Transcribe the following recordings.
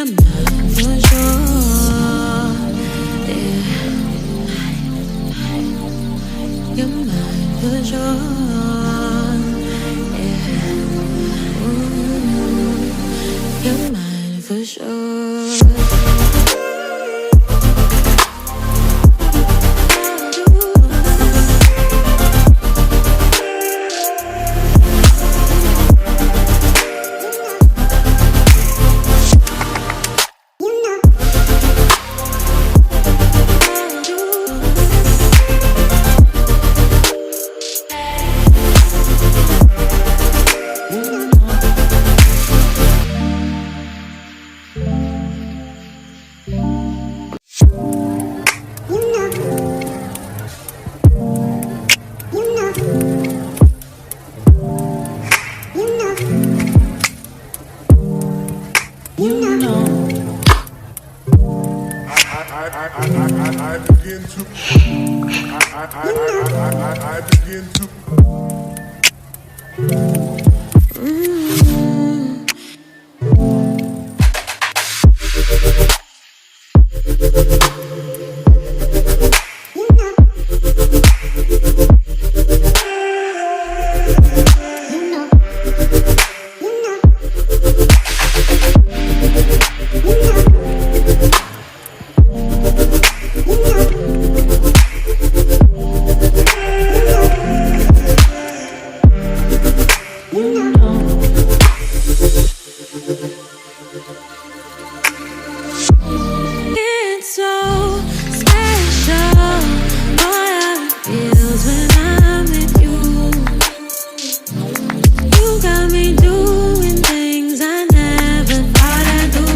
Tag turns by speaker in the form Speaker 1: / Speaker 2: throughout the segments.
Speaker 1: You're mine for sure. Yeah. You're mine for sure. Yeah. Ooh. You're mine for sure.
Speaker 2: I begin to
Speaker 1: It's so special, boy, how it feels when I'm with you. You got me doing things I never thought I'd do.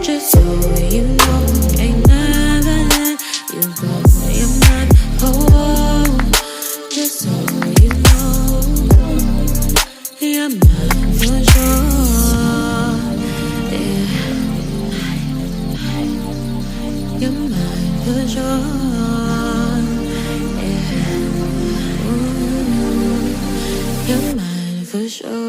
Speaker 1: Just so you know, ain't never let you go. You're mine, oh, just so you know, you're mine for sure. You're mine for sure. Yeah. Ooh. You're mine for sure.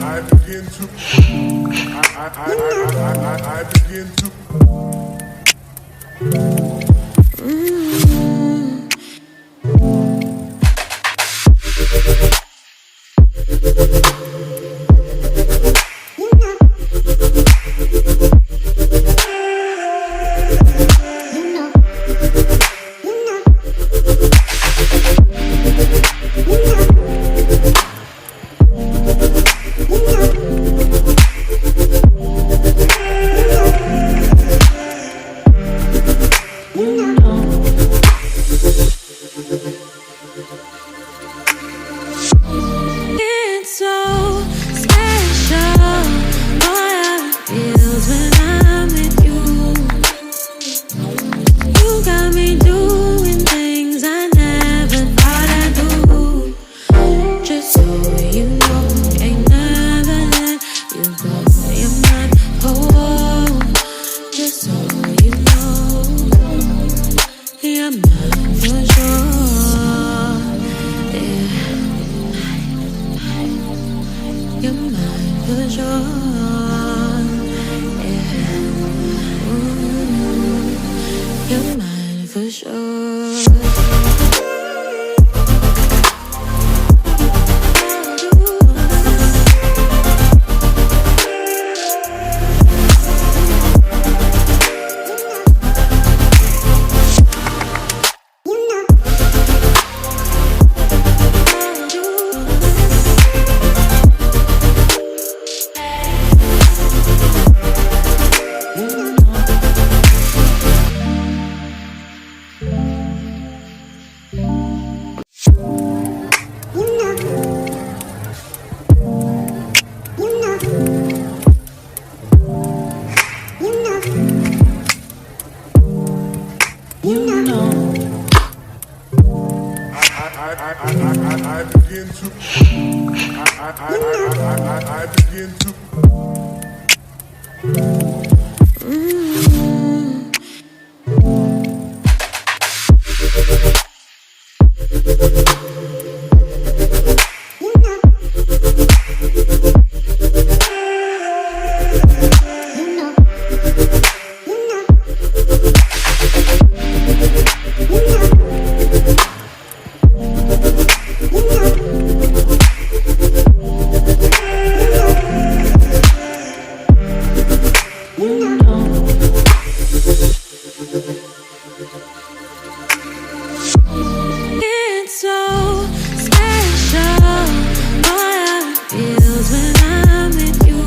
Speaker 2: I begin to I begin to
Speaker 1: It's so special, boy, how it feels when I'm with you. You got me doing things I never thought I'd do. Just so you know, ain't never let you go. You're mine, oh, just so you know, you're mine for sure. You're mine for sure. Yeah. Ooh. You're mine for sure.
Speaker 2: I begin to.
Speaker 1: It's so special. What feels when I'm with you.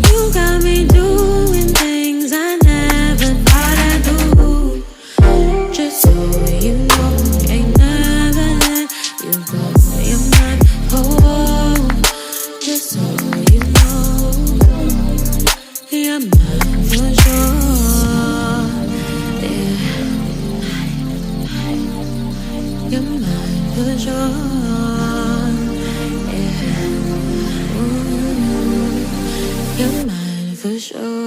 Speaker 1: You got me doing things I never thought I'd do. Just so you know, ain't never let you go. You're mine, oh. Just so you know, you're mine for sure. Yeah. You're mine for sure. Yeah. Ooh, you're mine for sure.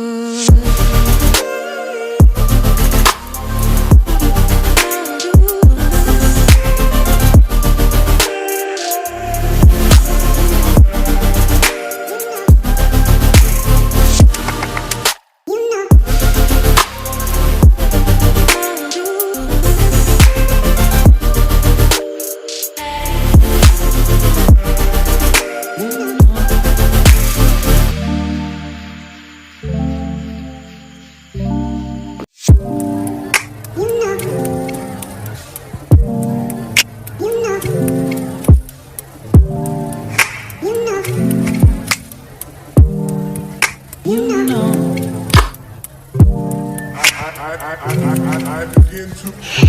Speaker 2: I begin to.